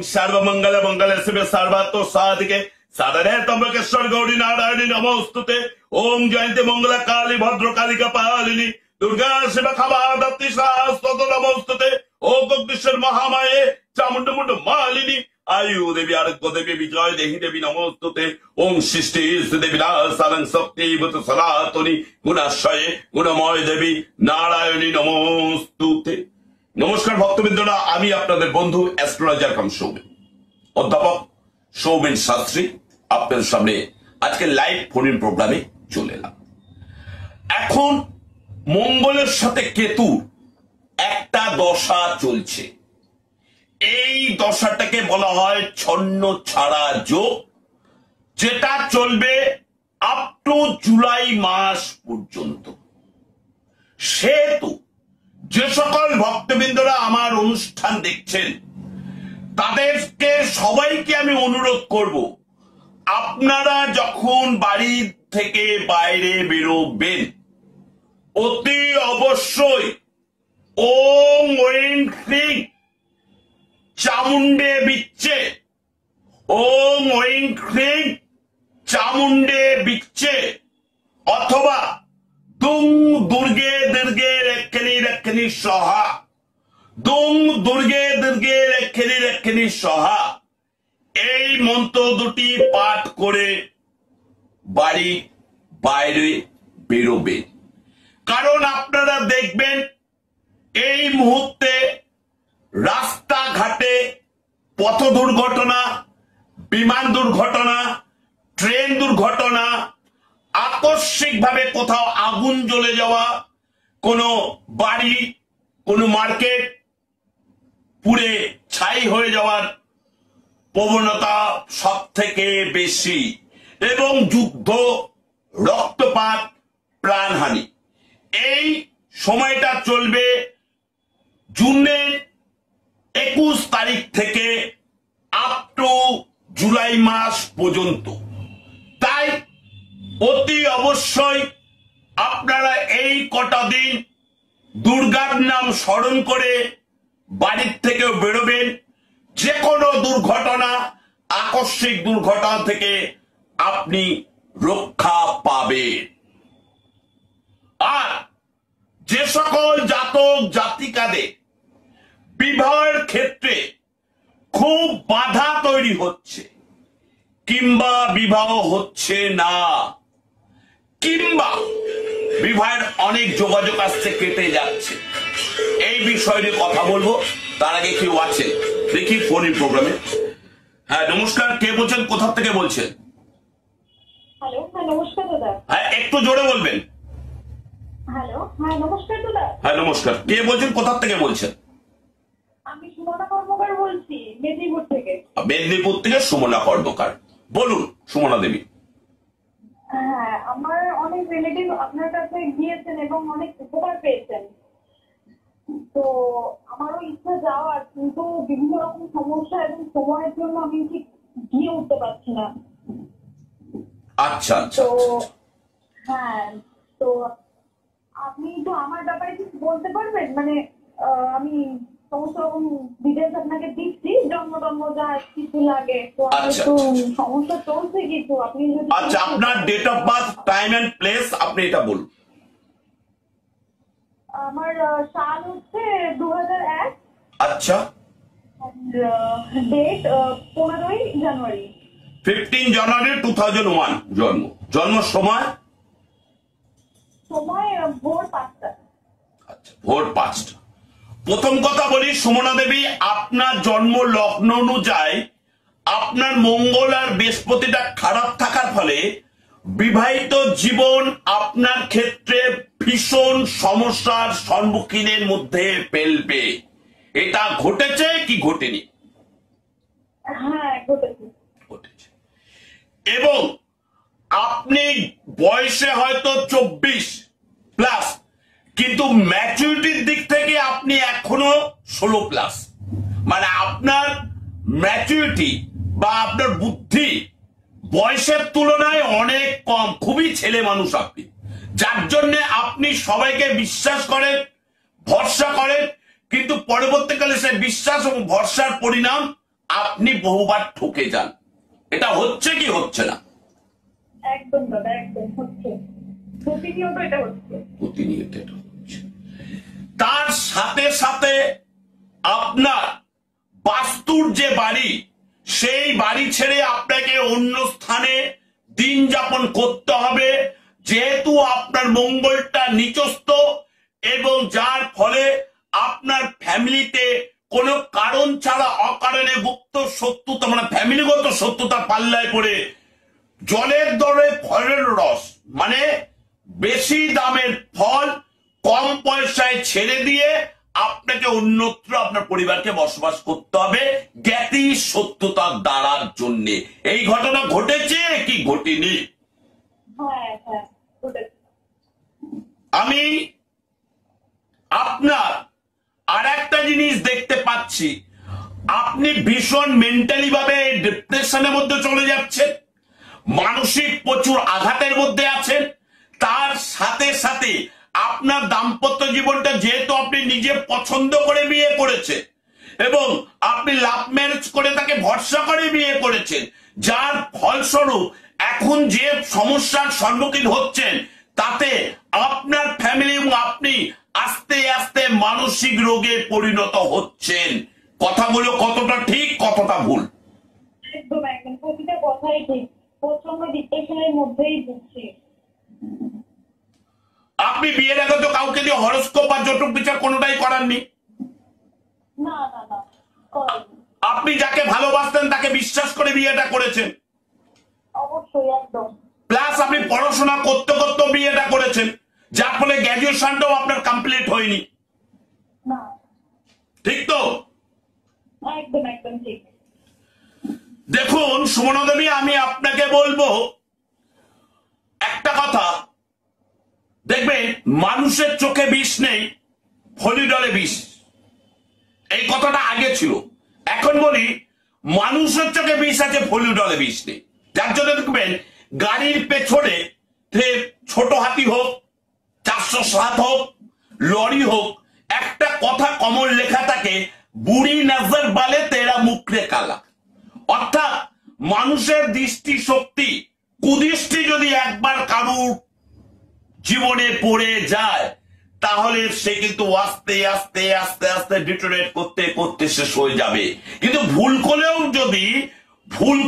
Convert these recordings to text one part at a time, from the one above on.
सर्वमंगल मंगल शिव सर्वात्म साधिके साधने त्र्यंबकेश्वर गौरी नारायणी नमोस्तुते। ओम जयंती मंगला काली भद्र काली कपालिनी दुर्गा शिव खमा दत्ति शास्त्रत नमोस्तुते। ओम कोटेश्वर महामाये चामुंड मुंड मालिनी आयु देवी आरोग्य देवी विजय देही देवी नमोस्तुते। ओम सृष्टि देवी नासारं शक्ति भूत सनातनी गुणाश्रये गुणमय देवी नारायणी नमोस्तुते। नमस्कार भक्तबृंदरा, आमी आपनादेर बंधु एस्ट्रोलजार कम सौमेन अध्यापक सौमेन शास्त्री आपनादेर सामने आज के लाइव फोन इन प्रोग्रामे चले एलाम। एखन मंगलेर साथे केतुर एकटा दशा चलছে। এই দশাটাকে বলা হয় ছন্ন ছাড়া যোগ, যেটা চলবে আপ টু জুলাই মাস পর্যন্ত। সেহেতু যে সকল ভক্তবৃন্দরা আমার অনুষ্ঠান দেখছেন তাদেরকে সবাইকে আমি অনুরোধ করব, আপনারা যখন বাড়ি থেকে বাইরে বেরোবেন অতি অবশ্যই ওম ওম ক্রিং চামুন্ডে বিচ্ছে ওম ওম ক্রিং চামুন্ডে বিচ্ছে অথবা দুং দুর্গে দুর্গে রক্ষিণী রক্ষিণী সহা দুং দুর্গে দুর্গে রক্ষিণী রক্ষিণী সহা এই মন্ত্র দুটি পাঠ করে বাড়ি বাইরে বেরোবে। কারণ আপনারা দেখবেন এই মুহূর্তে রাস্তাঘাটে পথ দুর্ঘটনা, বিমান দুর্ঘটনা, ট্রেন দুর্ঘটনা, আকস্মিকভাবে কোথাও আগুন জ্বলে যাওয়া, কোনো বাড়ি কোনো মার্কেট পুড়ে ছাই হয়ে যাওয়ার প্রবণতা সব থেকে বেশি, এবং যুদ্ধ, রক্তপাত, প্রাণহানি এই সময়টা চলবে জুনের 21 তারিখ থেকে আপ টু জুলাই মাস পর্যন্ত। তাই অতি অবশ্যই আপনারা এই কটা দিন দুর্গার নাম স্মরণ করে বাড়ির থেকেও বেরোবেন। যে কোনো দুর্ঘটনা, আকস্মিক দুর্ঘটনা থেকে আপনি রক্ষা পাবেন। আর যে সকল জাতক জাতিকাদের বিবাহের ক্ষেত্রে খুব বাধা তৈরি হচ্ছে, কিংবা বিবাহ হচ্ছে না, কিংবা বিবাহের অনেক যোগাযোগ আসছে কেটে যাচ্ছে, এই বিষয় নিয়ে কথা বলবো। তার আগে কেউ আছেন দেখি ফোন ইন প্রোগ্রামে। হ্যাঁ নমস্কার, কে বলছেন, কোথা থেকে বলছেন? হ্যালো, হ্যাঁ নমস্কার দাদা। হ্যাঁ একটু জোরে বলবেন। হ্যালো, হ্যাঁ নমস্কার দাদা। হ্যাঁ নমস্কার, কে বলছেন, কোথা থেকে বলছেন? আমি সুমনা কর্মকার বলছি মেদিনীপুর থেকে। মেদিনীপুর থেকে সুমনা কর্মকার, বলুন সুমনা দেবী। হ্যাঁ, আমার অনেক রিলেটিভ আপনার কাছে গিয়েছেন এবং অনেক উপকার পেয়েছেন। তো আমারও ইচ্ছা যাওয়ার, কিন্তু বিভিন্ন রকম সমস্যা এবং সময়ের জন্য আমি ঠিক গিয়ে উঠতে পারছি না। আচ্ছা আচ্ছা, তো হ্যাঁ, তো আপনি তো আমার ব্যাপারে কিছু বলতে পারবেন? মানে আমি সমস্ত রকম ডিটেলস আপনাকে দিচ্ছি, জন্ম যা কিছু লাগে। তো একটু সমস্যা চলছে কিছু, আপনি যদি আচ্ছা আপনার date of birth, time and place আপনি এটা বলুন। আমার সাল হচ্ছে 2001। আচ্ছা, ডেট 15 জানুয়ারি। 15 জানুয়ারি 2001 জন্ম। জন্ম সময় ভোর 5টা। আচ্ছা, ভোর 5টা। প্রথম কথা বলি সুমনা দেবী, আপনার জন্ম লগ্ন অনুযায়ী আপনার মঙ্গল আর বৃহস্পতিটা খারাপ থাকার ফলে বিবাহিত জীবন আপনার ক্ষেত্রে ভীষণ সমস্যার সম্মুখীনের মধ্যে ফেলবে। এটা ঘটেছে কি ঘটেনি? হ্যাঁ ঘটেছে। এবং আপনি বয়সে হয়তো 24 প্লাস, কিন্তু ম্যাচুরিটির দিক থেকে আপনি এখনো 16 প্লাস। মানে আপনার ম্যাচুরিটি বা আপনার বুদ্ধি বয়সের তুলনায় অনেক কম, খুবই ছেলে মানুষ আপনি, যার জন্য আপনি সবাইকে বিশ্বাস করেন, ভরসা করেন, কিন্তু পরবর্তীকালে সেই বিশ্বাস এবং ভরসার পরিণাম আপনি বহুবার ঠকে যান। এটা হচ্ছে কি হচ্ছে না? একদম দাদা, একদম হচ্ছে, প্রতিনিয়ত এটা হচ্ছে। প্রতিনিয়ত এটা হচ্ছে। তার সাথে সাথে আপনার বাস্তুর যে বাড়ি, সেই বাড়ি ছেড়ে আপনাকে অন্য স্থানে দিন যাপন করতে হবে, যেহেতু আপনার মঙ্গলটা নিচস্থ, এবং যার ফলে আপনার ফ্যামিলিতে কোনো কারণ ছাড়া অকারণে গুপ্ত শত্রুতা, মানে ফ্যামিলিগত শত্রুতা পাল্লায় পড়ে জলের দরে ফলের রস, মানে বেশি দামের ফল কম পয়সায় ছেড়ে দিয়ে আপনাকে অন্যত্র আপনার পরিবারকে বসবাস করতে হবে জ্ঞাতি সত্যতার দ্বারার জন্য। এই ঘটনা ঘটেছে কি ঘটেনি? হ্যাঁ হ্যাঁ ঘটেছে। আমি আপনার আর একটা জিনিস দেখতে পাচ্ছি, আপনি ভীষণ মেন্টালি ভাবে ডিপ্রেশনের মধ্যে চলে যাচ্ছেন, মানসিক প্রচুর আঘাতের মধ্যে আছেন। তার সাথে সাথে আপনার দাম্পত্য জীবনটা, যেহেতু আপনি নিজে পছন্দ করে বিয়ে করেছেন এবং আপনি লাভ ম্যারেজ করে তাকে ভরসা করে বিয়ে করেছেন, যার ফলস্বরূপ এখন যে সমস্যার সম্মুখীন হচ্ছেন, তাতে আপনার ফ্যামিলি এবং আপনি আস্তে আস্তে মানসিক রোগে পরিণত হচ্ছেন। কথাগুলো কতটা ঠিক কতটা ভুল? একদম একদম, প্রতিটা কথাই ঠিক, প্রচন্ড ডিপ্রেশনের মধ্যেই ভুগছি। আপনি বিয়ের আগে তো কাউকে দিয়ে হরস্কোপ বা জটক বিচার কোনোটাই করাননি। না না না, করেনি। আপনি যাকে ভালোবাসতেন তাকে বিশ্বাস করে বিয়েটা করেছেন, অবশ্যই একদম। প্লাস আপনি পড়াশোনা করতে করতে বিয়েটা করেছেন, যার ফলে গ্র্যাজুয়েশনটাও আপনার কমপ্লিট হয়নি। না, ঠিক তো? একদম একদম ঠিক। দেখুন সুমনা দেবী, আমি আপনাকে বলবো একটা কথা, দেখবেন মানুষের চোখে বিষ নেই, ফলিডলে বিষ। এই কথাটা আগে ছিল, এখন বলি মানুষের চোখে বিষ আছে, ফলিডলে বিষ নেই। যার জন্য দেখবেন গাড়ির পেছনে ছোট হাতি হোক, 407 হোক, লরি হোক, একটা কথা কমন লেখা থাকে, বুড়ি নজর বালে তেরা মুখরে কালা। অর্থাৎ মানুষের দৃষ্টি শক্তি, কুদৃষ্টি যদি একবার কারুর জীবনে পড়ে যায়, তাহলে সে কিন্তু আস্তে আস্তে আস্তে আস্তে ডিটোরেট করতে করতে শেষ হয়ে যাবে। কিন্তু ভুল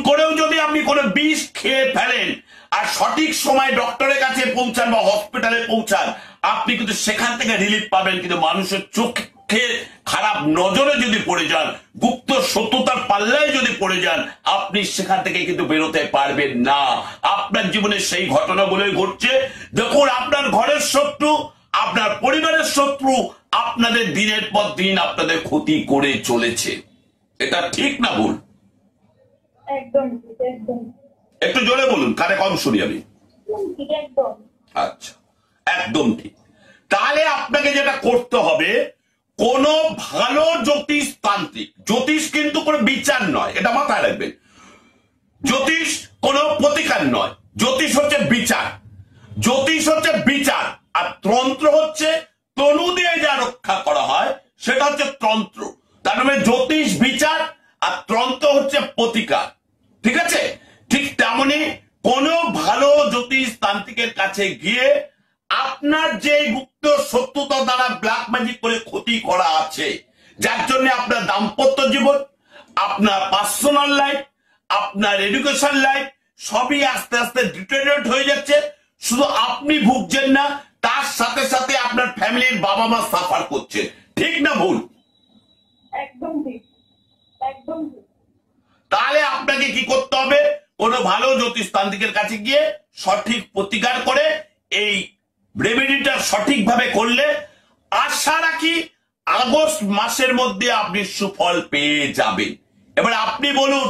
করেও যদি আপনি কোনো বিষ খেয়ে ফেলেন আর সঠিক সময় ডক্টরের কাছে পৌঁছান বা হসপিটালে পৌঁছান, আপনি কিন্তু সেখান থেকে রিলিফ পাবেন। কিন্তু মানুষের চোখে খারাপ নজরে যদি পড়ে যান, গুপ্ত সত্যতার পাল্লায় যদি পড়ে যান, আপনি সেখান থেকে কিন্তু বেরোতে পারবেন না। আপনার জীবনে সেই ঘটনাগুলোই ঘটছে। দেখুন, আপনার ঘরের শত্রু, আপনার পরিবারের শত্রু আপনাদের দিনের পর দিন আপনাদের ক্ষতি করে চলেছে। এটা ঠিক না ভুল? একদম ঠিক, একদম একটু জোরে বলুন, কানে কম শুনি আমি। ঠিক, একদম। আচ্ছা, একদম ঠিক। তাহলে আপনাকে যেটা করতে হবে, কোন ভালো জ্যোতিষ তান্ত্রিক, জ্যোতিষ কিন্তু কোনো বিচার নয়, এটা মাথায় রাখবেন। জ্যোতিষ কোনো প্রতিকার নয়, জ্যোতিষ হচ্ছে বিচার। জ্যোতিষ হচ্ছে বিচার, আর তন্ত্র হচ্ছে তনু দিয়ে যা রক্ষা করা হয় সেটা হচ্ছে তন্ত্র। তার মানে জ্যোতিষ বিচার আর তন্ত্র হচ্ছে প্রতিকার। ঠিক আছে? ঠিক তেমনি কোন ভালো জ্যোতিষ তান্ত্রিকের কাছে গিয়ে আপনার যে গুপ্ত শত্রুতা দ্বারা ব্ল্যাক ম্যাজিক করে ক্ষতি করা আছে, যার জন্য আপনার দাম্পত্য জীবন, আপনার পার্সোনাল লাইফ, আপনার এডুকেশন লাইফ সবই আস্তে আস্তে ডিটেরিয়রেট হয়ে যাচ্ছে। শুধু আপনি ভুগছেন না, তার সাথে সাথে আপনার ফ্যামিলির বাবা মা সাফার করছে। ঠিক না ভুল? একদম ঠিক, একদম ঠিক। তাহলে আপনাকে কি করতে হবে? কোনো ভালো জ্যোতিষ তান্ত্রিকের কাছে গিয়ে সঠিক প্রতিকার করে এই রেমেডিটা সঠিকভাবে করলে আশা রাখি আগস্ট মাসের মধ্যে আপনি সুফল পেয়ে যাবেন। এবার আপনি বলুন,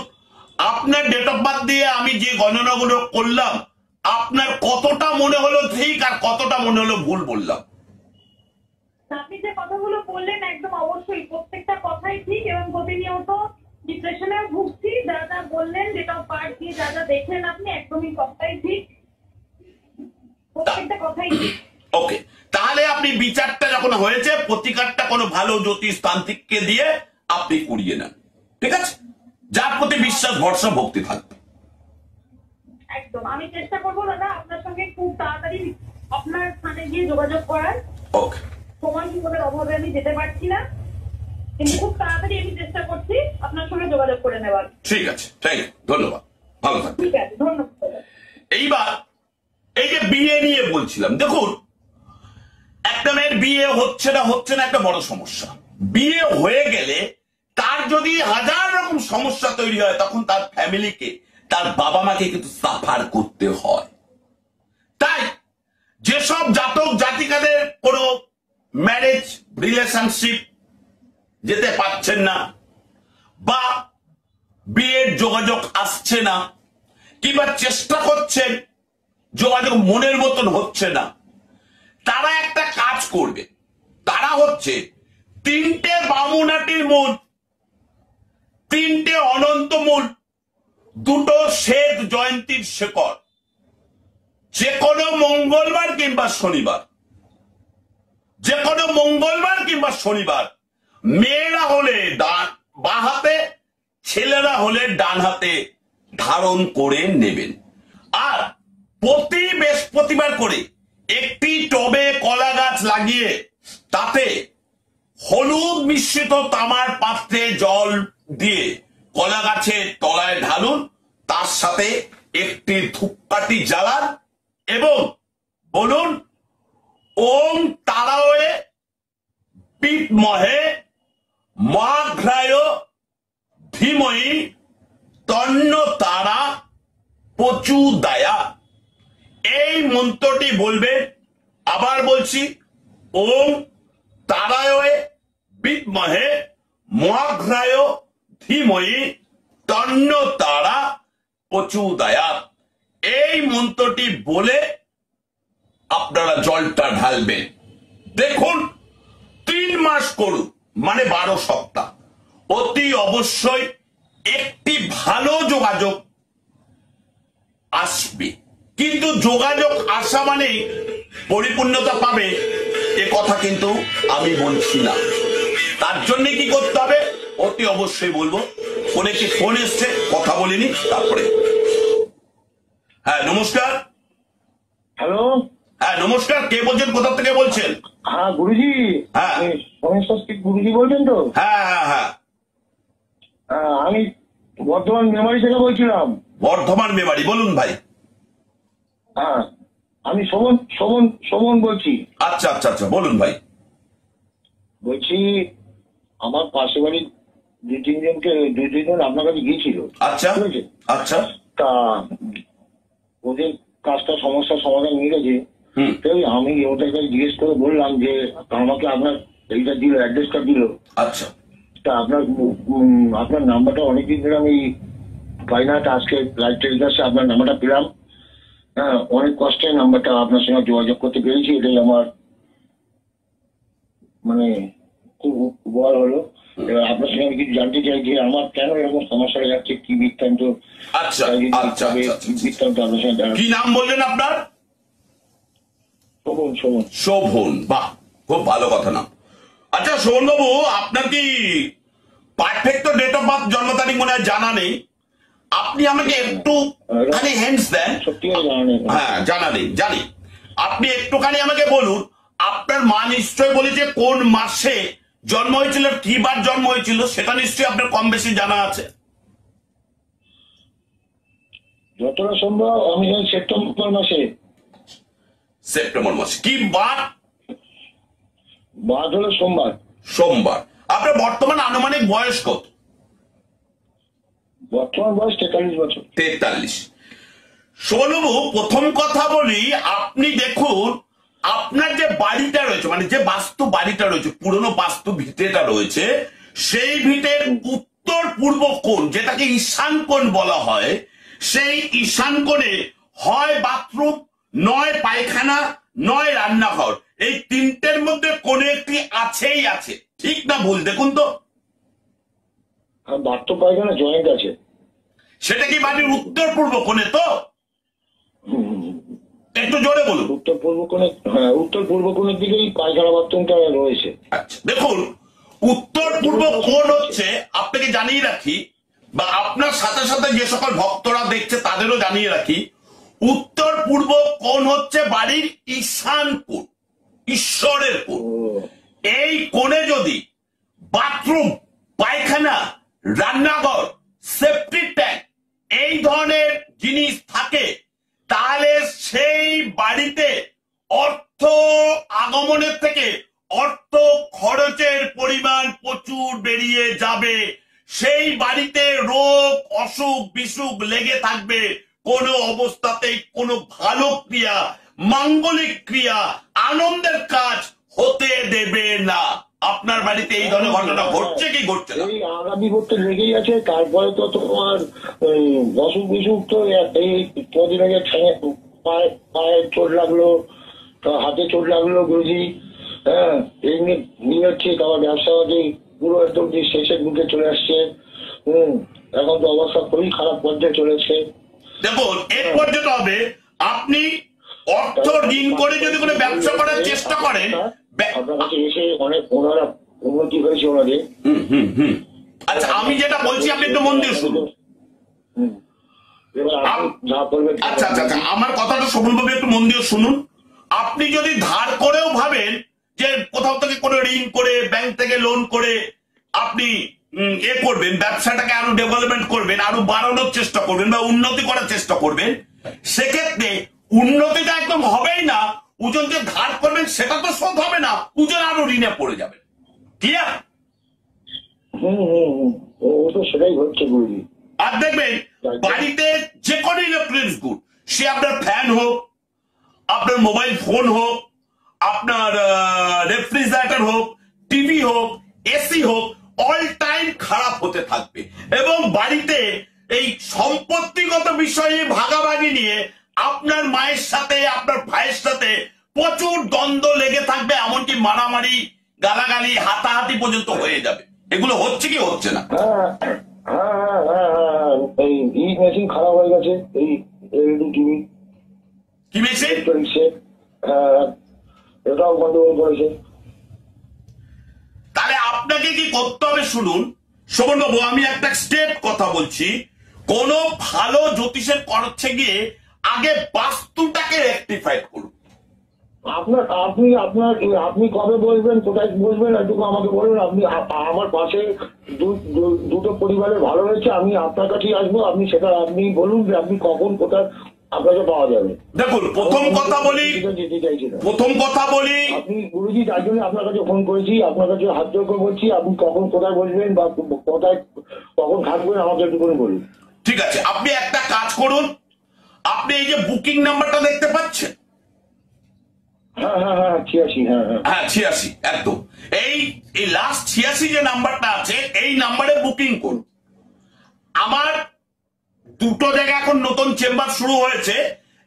আপনার ডেট অফ বার্থ দিয়ে আমি যে গণনাগুলো করলাম, আপনার কতটা মনে হলো ঠিক আর কতটা মনে হলো ভুল বললাম? আপনি যে কথাগুলো বললেন একদম অবশ্যই প্রত্যেকটা কথাই ঠিক, এবং প্রতিনিয়ত ডিপ্রেশনে ভুগছি। যা যা বললেন, ডেট অফ বার্থ দিয়ে যা যা দেখলেন আপনি, একদমই সবটাই ঠিক, প্রত্যেকটা কথাই ঠিক। ওকে, তাহলে আপনি বিচারটা যখন হয়েছে, প্রতিকারটা কোনো ভালো জ্যোতিষ তান্ত্রিককে দিয়ে আপনি করিয়ে নেন। ঠিক আছে? বিশ্বাস ভরসা ভক্তি থাকবে। একদম আমি চেষ্টা করবো দাদা আপনার সঙ্গে খুব তাড়াতাড়ি আপনার স্থানে গিয়ে যোগাযোগ করার। ওকে। সময় জীবনের অভাবে আমি যেতে পারছি না, কিন্তু খুব তাড়াতাড়ি আমি চেষ্টা করছি আপনার সঙ্গে যোগাযোগ করে নেওয়ার। ঠিক আছে, থ্যাংক ইউ, ধন্যবাদ, ভালো থাকবেন। ঠিক আছে, ধন্যবাদ। এইবার এই যে বিয়ে নিয়ে বলছিলাম, দেখুন একটা মেয়ের বিয়ে হচ্ছে না একটা বড় সমস্যা। বিয়ে হয়ে গেলে তার যদি হাজার রকম সমস্যা তৈরি হয়, তখন তার ফ্যামিলিকে, তার বাবা মাকে কিন্তু সাফার করতে হয়। তাই যেসব জাতক জাতিকাদের কোনো ম্যারেজ রিলেশনশিপ যেতে পারছেন না, বা বিয়ের যোগাযোগ আসছে না, কিংবা চেষ্টা করছেন যোগাযোগ মনের মতন হচ্ছে না, তারা একটা কাজ করবে। তারা হচ্ছে 3টে বামুনাটির মূল, 3টে অনন্ত মূল, 2টো শ্বেত জয়ন্তীর শেকড়, যে কোনো মঙ্গলবার কিংবা শনিবার, যে কোনো মঙ্গলবার কিংবা শনিবার, মেয়েরা হলে বাঁ হাতে, ছেলেরা হলে ডান হাতে ধারণ করে নেবেন। আর প্রতি বৃহস্পতিবার করে একটি টবে কলা গাছ লাগিয়ে তাতে হলুদ মিশ্রিত তামার পাত্রে জল দিয়ে কলা গাছের তলায় ঢালুন, তার সাথে একটি ধূপকাঠি জ্বালান এবং বলুন ওম তারায়ে বিদ্মহে মহাঘ্রায় ধীমহি তন্ন তারা প্রচোদয়াৎ। এই মন্ত্রটি বলবেন। আবার বলছি, ওম তারায়ে বিদ্মহে মহাঘ্রায় ধীমহি তন্ন তারা প্রচোদয়াৎ। এই মন্ত্রটি বলে আপনারা জলটা ঢালবেন। দেখুন 3 মাস করুন, মানে 12 সপ্তাহ, অতি অবশ্যই একটি ভালো যোগাযোগ আসবে। কিন্তু যোগাযোগ আসা মানে পরিপূর্ণতা পাবে এ কথা কিন্তু আমি বলছি না। তার জন্য কি করতে হবে অতি অবশ্যই বলবো। ফোনে কি ফোন এসছে, কথা বলিনি, তারপরে। হ্যাঁ নমস্কার। হ্যালো। হ্যাঁ নমস্কার, কে বলছেন, কোথা থেকে বলছেন? হ্যাঁ গুরুজি। হ্যাঁ গুরুজি বলছেন তো? হ্যাঁ হ্যাঁ হ্যাঁ, আমি বর্ধমান মেমারি থেকে বলছিলাম। বর্ধমান মেমারি, বলুন ভাই। হ্যাঁ আমি শোভন বলছি। আচ্ছা আচ্ছা আচ্ছা, বলুন ভাই। বলছি আমার পাশে বাড়ির 2-3জন আপনার কাছে গিয়েছিল। আচ্ছা ঠিক আছে। আচ্ছা, তা ওদের কাজটা সমস্যার সমাধান নিয়ে গেছে। আমি ওদের কাছে জিজ্ঞেস করে বললাম যে আমাকে আপনার এইটা দিল, অ্যাড্রেসটা দিল। আচ্ছা, তা আপনার নাম্বারটা অনেকদিন ধরে আমি পাই না, আজকে লাইভ টেলিকাস্টে আপনার নাম্বারটা পেলাম। হ্যাঁ অনেক কষ্টে নাম্বারটা আপনার সঙ্গে যোগাযোগ করতে পেরেছি, এটাই আমার মানে খুব উপকার হলো। এবার আপনার সঙ্গে আমি কিছু জানতে চাই যে আমার কেন এরকম সমস্যা হয়ে যাচ্ছে, কি বৃত্তান্ত। আচ্ছা আচ্ছা, বৃত্তান্ত আপনার সঙ্গে। কি নাম বললেন আপনার? শোভন, বাহ, খুব ভালো কথা নাম। আচ্ছা শোভন বাবু, আপনার কি পারফেক্ট ডেট অফ বার্থ, জন্ম তারিখ মনে হয় জানা নেই? আপনি আমাকে একটু খালি হেন্টস দেন। হ্যাঁ জানা নেই, জানি। আপনি একটুখানি আমাকে বলুন, আপনার মা নিশ্চয় বলেছে কোন মাসে জন্ম হয়েছিল, কি বার জন্ম হয়েছিল, সেটা নিশ্চয়ই আপনার কম বেশি জানা আছে। যতটা সম্ভব আমি সেপ্টেম্বর মাসে। সেপ্টেম্বর মাসে কি বার? বার হলো সোমবার। সোমবার। আপনার বর্তমান আনুমানিক বয়স কত? বর্তমান বয়স 43 বছর। 43। শোভনবাবু, প্রথম কথা বলি, আপনি দেখুন আপনার যে বাড়িটা রয়েছে, মানে যে বাস্তু বাড়িটা রয়েছে, পুরনো বাস্তু ভিটেটা রয়েছে, সেই ভিটের উত্তর পূর্ব কোণ, যেটাকে ঈশান কোণ বলা হয়, সেই ঈশান কোণে হয় বাথরুম, নয় পায়খানা, নয় রান্নাঘর, এই 3টের মধ্যে কোন একটি আছেই আছে। ঠিক না ভুল দেখুন তো? বাথরুম পায়খানা জয়েন্ট আছে। সেটা কি বাড়ির উত্তর পূর্ব কোণে? তো একটু জোরে বলুন। উত্তর পূর্ব কোণে। হ্যাঁ উত্তর পূর্ব কোণের দিকেই পায়খানা বাথরুমটা রয়েছে। আচ্ছা দেখুন, উত্তর পূর্ব কোণ হচ্ছে, আপনাকে জানিয়ে রাখি, বা আপনার সাথে সাথে যে সকল ভক্তরা দেখছে তাদেরও জানিয়ে রাখি, উত্তর পূর্ব কোণ হচ্ছে বাড়ির ঈশান কোণ, ঈশ্বরের কোণ। এই কোণে যদি বাথরুম, পায়খানা, রান্নাঘর, সেপ্টিক ট্যাঙ্ক এই ধরনের জিনিস থাকে, তাহলে সেই বাড়িতে অর্থ আগমনের থেকে অর্থ খরচের পরিমাণ প্রচুর বেরিয়ে যাবে। সেই বাড়িতে রোগ, অসুখ, বিসুখ লেগে থাকবে। কোনো অবস্থাতেই কোনো ভালো ক্রিয়া, মাঙ্গলিক ক্রিয়া, আনন্দের কাজ হতে দেবে না। আপনার বাড়িতে এই ধরনের ঘটনা ঘটছে কি ঘটছে না? এই আগামী করতে লেগেই আছে। তারপরে তো তোমার অসুখ বিসুখ তো এই কদিন আগে পায়ে চোট লাগলো, হাতে চোট লাগলো গুরুজি। হ্যাঁ, এই নিয়ে হচ্ছে আমার ব্যবসা পুরো একদম শেষের দিকে চলে আসছে। এখন তো অবস্থা খুবই খারাপ পর্যায়ে চলেছে। দেখুন, এরপর যেটা হবে, আপনি অর্থ ঋণ করে যদি কোনো ব্যবসা করার চেষ্টা করেন, আপনার কাছে এসে অনেক ওনারা উন্নতি হয়েছে ওনাদের। আচ্ছা, আমি যেটা বলছি আপনি একটু মন দিয়ে শুনুন। আচ্ছা আচ্ছা আচ্ছা, আমার কথাটা সফলভাবে একটু মন দিয়ে শুনুন। আপনি যদি ধার করেও ভাবেন যে কোথাও থেকে কোনো ঋণ করে, ব্যাংক থেকে লোন করে আপনি করবেন, ব্যবসাটাকে আরো ডেভেলপমেন্ট করবেন, আরো বাড়ানোর চেষ্টা করবেন বা উন্নতি করার চেষ্টা করবেন, সেক্ষেত্রে উন্নতিটা একদম হবেই না। ওজন যে ধার করবেন সেটা তো শোধ হবে না, ওজন আরো ঋণে পড়ে যাবে। ক্লিয়ার? ও তো সেটাই হচ্ছে গুরুজি। আর দেখবেন বাড়িতে যে কোনো ইলেকট্রনিক্স গুড, সে আপনার ফ্যান হোক, আপনার মোবাইল ফোন হোক, আপনার রেফ্রিজারেটর হোক, টিভি হোক, এসি হোক, অল টাইম খারাপ হতে থাকবে। এবং বাড়িতে এই সম্পত্তিগত বিষয়ে ভাগাভাগি নিয়ে আপনার মায়ের সাথে, আপনার ভাইয়ের সাথে প্রচুর দ্বন্দ্ব লেগে থাকবে, এমনকি মারামারি, গালাগালি, হাতাহাতি পর্যন্ত হয়ে যাবে। এগুলো হচ্ছে কি হচ্ছে না? এই মেশিন খারাপ হয়ে গেছে, এই এলইডি টিভি। কি মেশিন? এটাও গন্ডগোল করেছে। তাহলে আপনাকে কি করতে হবে শুনুন শোভন বাবু, আমি একটা স্টেপ কথা বলছি। কোন ভালো জ্যোতিষের করছে গিয়ে আগে বাস্তুটাকে রেকটিফাই করুন। আপনি কবে বলবেন, কোথায় বলবেন, এটুকু আমাকে বলুন। আপনি আমার পাশে দুটো পরিবারের ভালো হয়েছে, আমি আপনার কাছেই আসবো। আপনি সেটা আপনি বলুন যে আপনি কখন কোথায় আপনাকে পাওয়া যাবে। দেখুন, প্রথম কথা বলি আপনি গুরুজি, তার জন্য আপনার কাছে ফোন করেছি, আপনার কাছে হাত জোর করে বলছি, আপনি কখন কোথায় বসবেন বা কোথায় কখন থাকবেন আমাকে একটু করে বলুন। ঠিক আছে, আপনি একটা কাজ করুন, আপনি এই যে বুকিং নাম্বারটা দেখতে পাচ্ছেন? হ্যাঁ 86। হ্যাঁ 86, একদম। এই লাস্ট 86 যে নাম্বারটা আছে, এই নাম্বারে বুকিং করুন। আমার দুটো জায়গায় এখন নতুন চেম্বার শুরু হয়েছে।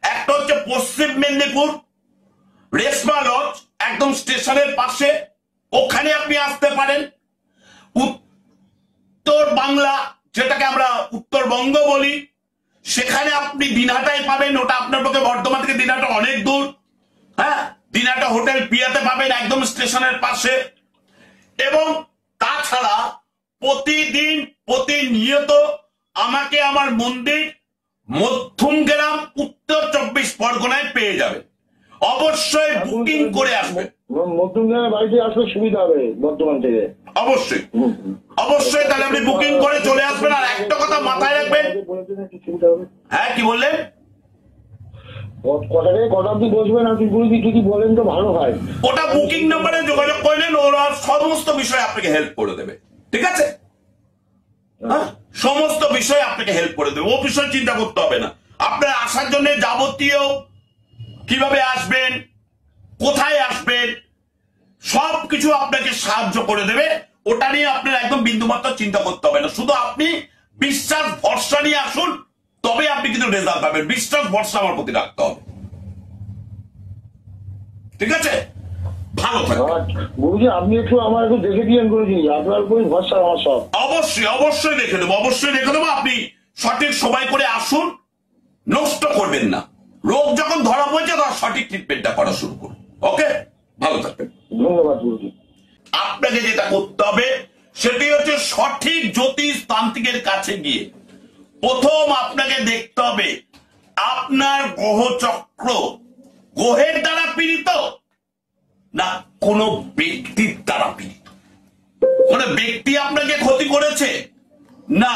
একটা হচ্ছে পশ্চিম মেদিনীপুর রেশমা লজ, একদম স্টেশনের পাশে, ওখানে আপনি আসতে পারেন। উত্তর বাংলা, যেটাকে আমরা উত্তরবঙ্গ বলি, সেখানে আপনি দিনহাটায় পাবেন। ওটা আপনার পক্ষে বর্ধমান থেকে দিনহাটা অনেক দূর। হ্যাঁ, দিনহাটা হোটেল পিয়াতে পাবেন, একদম স্টেশনের পাশে। এবং তাছাড়া প্রতিদিন প্রতিনিয়ত আমাকে আমার মন্দির মধ্যমগ্রাম উত্তর 24 পরগনায় পেয়ে যাবেন। অবশ্যই বুকিং করে আসবেন। মধ্যমগ্রামের বাড়িতে আসলে সুবিধা হবে বর্ধমান থেকে। অবশ্যই অবশ্যই, তাহলে আপনি বুকিং করে চলে আসবেন। আর একটা কথা মাথায় রাখবেন। হ্যাঁ, কি বললেন? কটা থেকে কটা অব্দি বসবেন আপনি গুরুজি, যদি বলেন তো ভালো হয়। ওটা বুকিং নাম্বারে যোগাযোগ করলেন, ওরা সমস্ত বিষয় আপনাকে হেল্প করে দেবে। ঠিক আছে? হ্যাঁ, সমস্ত বিষয় আপনাকে হেল্প করে দেবে, ও বিষয় চিন্তা করতে হবে না। আপনার আসার জন্য যাবতীয় কিভাবে আসবেন, কোথায় আসবেন, সবকিছু আপনাকে সাহায্য করে দেবে। ওটা নিয়ে আপনার একদম বিন্দুমাত্র চিন্তা করতে হবে না। শুধু আপনি বিশ্বাস ভরসা নিয়ে আসুন, তবে আপনি কিন্তু রেজাল্ট পাবেন। বিশ্বাস ভরসা আমার প্রতি রাখতে হবে। ঠিক আছে? ভালো থাকবেন গুরুজি। আপনি একটু আমার একটু দেখে দিয়েন গুরুজি, আপনার উপরই ভরসা আমার সব। অবশ্যই দেখে দেবো, আপনি সঠিক সময় করে আসুন, নষ্ট করবেন না। রোগ যখন ধরা পড়ছে তখন সঠিক ট্রিটমেন্টটা করা শুরু করুন। ওকে, ভালো থাকবেন। ধন্যবাদ গুরুজি। আপনাকে যেটা করতে হবে, সেটি হচ্ছে সঠিক জ্যোতিষ তান্ত্রিকের কাছে গিয়ে প্রথম আপনাকে দেখতে হবে আপনার গ্রহচক্র গ্রহের দ্বারা পীড়িত না কোনো ব্যক্তির দ্বারা পীড়িত। মানে ব্যক্তি আপনাকে ক্ষতি করেছে না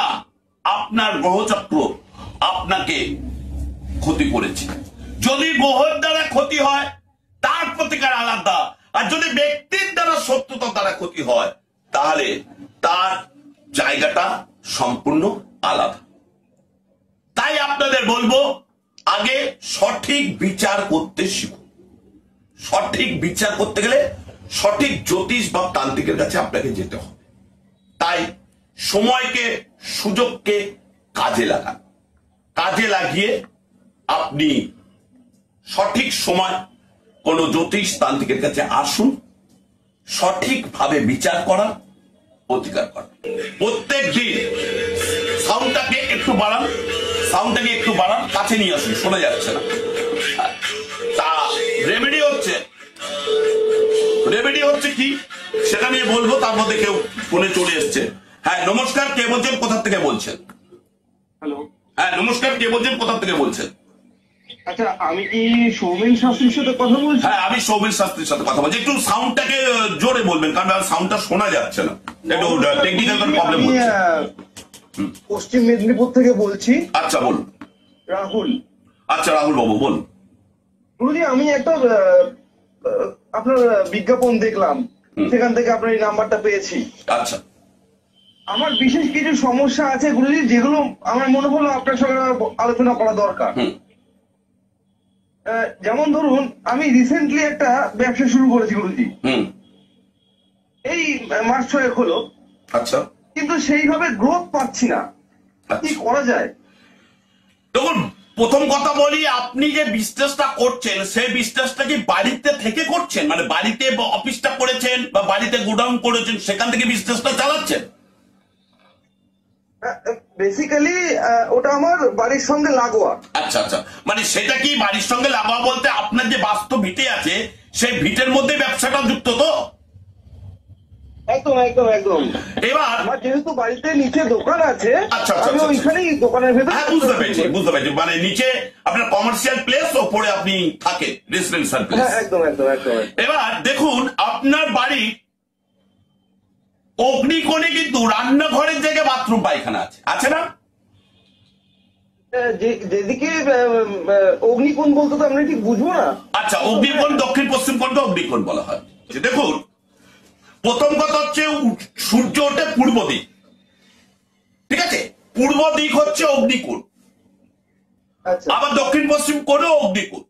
আপনার গ্রহচক্র আপনাকে ক্ষতি করেছে। যদি গ্রহের দ্বারা ক্ষতি হয় তার প্রতিকার আলাদা, আর যদি ব্যক্তির দ্বারা শত্রুতার দ্বারা ক্ষতি হয় তাহলে তার জায়গাটা সম্পূর্ণ আলাদা। তাই আপনাদের বলবো আগে সঠিক বিচার করতে শিখুন। সঠিক বিচার করতে গেলে সঠিক জ্যোতিষ বা তান্ত্রিকের কাছে আপনাকে যেতে হবে। তাই সময়কে সুযোগকে কাজে লাগান, কাজে লাগিয়ে আপনি সঠিক সময় কোন জ্যোতিষ তান্ত্রিকের কাছে আসুন, সঠিকভাবে বিচার করার প্রতিকার করান। প্রত্যেক দিন সাউন্ডটাকে একটু বাড়ান, সাউন্ডটাকে একটু বাড়ান, কাছে নিয়ে আসুন, শোনা যাচ্ছে না। তা রেমেডি হচ্ছে কি সেটা নিয়ে বলবো, তার মধ্যে কেউ ফোনে চলে এসছে। হ্যাঁ নমস্কার, কে বলছেন, কোথা থেকে বলছেন? হ্যালো। হ্যাঁ নমস্কার, কে বলছেন, কোথা থেকে বলছেন? আচ্ছা, আমি কি সৌমেন শাস্ত্রীর সাথে কথা বলছি? হ্যাঁ আমি সৌমেন শাস্ত্রীর সাথে কথা বলছি। একটু সাউন্ডটাকে জোরে বলবেন, কারণ সাউন্ডটা শোনা যাচ্ছে না, একটু টেকনিক্যাল প্রবলেম হচ্ছে। পশ্চিম মেদিনীপুর থেকে বলছি। আচ্ছা বলুন। রাহুল। আচ্ছা রাহুল বাবু বলুন। গুরুজি, আমি একটা আপনার বিজ্ঞাপন দেখলাম, সেখান থেকে আপনার এই নাম্বারটা পেয়েছি। আচ্ছা। আমার বিশেষ কিছু সমস্যা আছে গুরুজি, যেগুলো আমার মনে হলো আপনার সঙ্গে আলোচনা করা দরকার। যেমন ধরুন, আমি রিসেন্টলি একটা ব্যবসা শুরু করেছি গুরুজি, এই মাস 6 হলো। আচ্ছা। কিন্তু সেইভাবে গ্রোথ পাচ্ছি না, কি করা যায়? দেখুন, প্রথম কথা বলি, আপনি যে বিজনেসটা করছেন সেই বিজনেসটা কি বাড়িতে থেকে করছেন? মানে বাড়িতে অফিসটা করেছেন বা বাড়িতে গোডাউন করেছেন, সেখান থেকে বিজনেসটা চালাচ্ছেন? বেসিক্যালি ওটা আমার বাড়ির সঙ্গে লাগোয়া। আচ্ছা আচ্ছা, মানে সেটা কি বাড়ির সঙ্গে লাগোয়া বলতে আপনার যে বাস্তব ভিটে আছে সেই ভিটের মধ্যে ব্যবসাটা যুক্ত তো? একদম একদম একদম। এবার আমার যেহেতু বাড়িতে নিচে দোকান আছে, আচ্ছা আমি ওইখানেই দোকানের ভেতরে। হ্যাঁ বুঝতে পেরেছি, মানে নিচে আপনার কমার্শিয়াল প্লেস, ওপরে আপনি থাকেন রেসিডেন্সিয়াল প্লেস। একদম একদম একদম। এবার দেখুন, আপনার বাড়ি অগ্নিকোণে কিন্তু রান্নাঘরের জায়গায় বাথরুম পায়খানা আছে, আছে না? যেদিকে অগ্নিকোণ বলতে তো আমরা ঠিক বুঝবো না। আচ্ছা, অগ্নিকোণ দক্ষিণ পশ্চিম কোণকে অগ্নিকোণ বলা হয়। দেখুন, প্রথম কথা হচ্ছে সূর্য ওঠে পূর্ব দিক, ঠিক আছে? পূর্ব দিক হচ্ছে অগ্নিকোণ, আবার দক্ষিণ পশ্চিম কোণেও অগ্নিকোণ।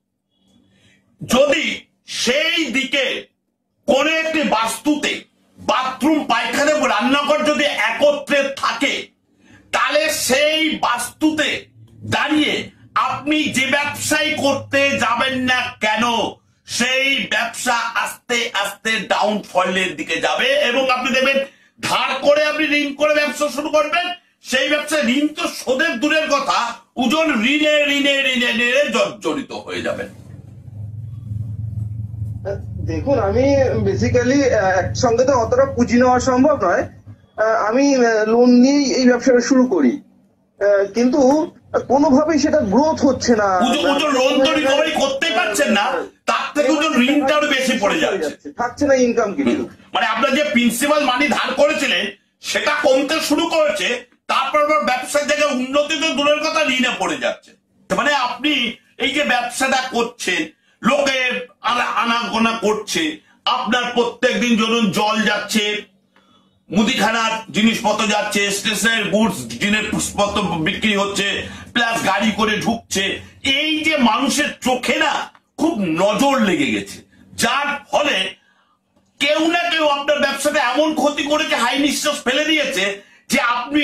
যদি সেই দিকে কোন একটি বাস্তুতে বাথরুম পায়খানা এবং রান্নাঘর যদি একত্রে থাকে, তাহলে সেই বাস্তুতে দাঁড়িয়ে আপনি যে ব্যবসায় করতে যাবেন না কেন, সেই ব্যবসা আস্তে আস্তে ডাউনফলের দিকে যাবে। এবং আপনি দেখবেন ধার করে আপনি ঋণ করে ব্যবসা শুরু করবেন, সেই ব্যবসায় ঋণ তো শোধের দূরের কথা, ওজন ঋণে ঋণে ঋণে ঋণে জর্জরিত হয়ে যাবেন। দেখুন, আমি বেসিক্যালি একসঙ্গে তো অতটা পুঁজি নেওয়া সম্ভব নয়, আমি লোন নিয়েই এই ব্যবসাটা শুরু করি, কিন্তু কোনোভাবেই সেটা গ্রোথ হচ্ছে না। লোন তো রিকভারি করতেই পারছেন না, তার থেকে ঋণটা আরো বেশি পড়ে যাচ্ছে, থাকছে না ইনকাম কিছু। মানে আপনার যে প্রিন্সিপাল মানি ধার করেছিলেন সেটা কমতে শুরু করেছে, তারপর ব্যবসার জায়গায় উন্নতি তো দূরের কথা, ঋণে পড়ে যাচ্ছে। মানে আপনি এই যে ব্যবসাটা করছেন, লোকে আনাগোনা করছে, আপনার প্রত্যেক দিন ধরুন জল যাচ্ছে, মুদিখানার জিনিসপত্র যাচ্ছে, স্টেশনের গুডস জিনিসপত্র বিক্রি হচ্ছে, প্লাস গাড়ি করে ঢুকছে, এই যে মানুষের চোখে না খুব নজর লেগে গেছে, যার ফলে কেউ না কেউ আপনার ব্যবসাতে এমন ক্ষতি করেছে, হাই নিঃশ্বাস ফেলে দিয়েছে, যে আপনি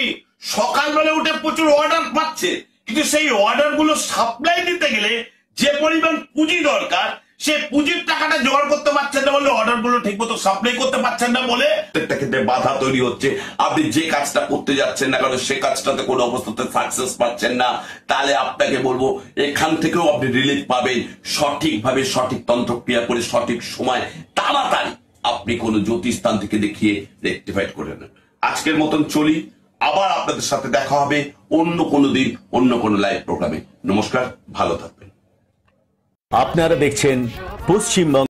সকালবেলা উঠে প্রচুর অর্ডার পাচ্ছে, কিন্তু সেই অর্ডার গুলো সাপ্লাই দিতে গেলে যে পরিমাণ পুঁজি দরকার, সে পুঁজির টাকাটা জোগাড় করতে পারছেন না বলে, অর্ডার গুলো ঠিক মতো সাপ্লাই করতে পারছেন না বলে প্রত্যেকটা ক্ষেত্রে বাধা তৈরি হচ্ছে। আপনি যে কাজটা করতে যাচ্ছেন না কারণ সে কাজটাতে কোনো অবস্থাতে সাকসেস পাচ্ছেন না, তাহলে আপনাকে বলবো এখান থেকেও আপনি রিলিফ পাবেন সঠিকভাবে, সঠিক তন্ত্রক্রিয়া করে সঠিক সময় তাড়াতাড়ি আপনি কোনো জ্যোতিষতান্ত্রিককে দেখিয়ে রেকটিফাইড করে নেন। আজকের মতন চলি, আবার আপনাদের সাথে দেখা হবে অন্য কোনো দিন অন্য কোনো লাইভ প্রোগ্রামে। নমস্কার, ভালো থাকবেন। আপনারা দেখছেন পশ্চিমবঙ্গ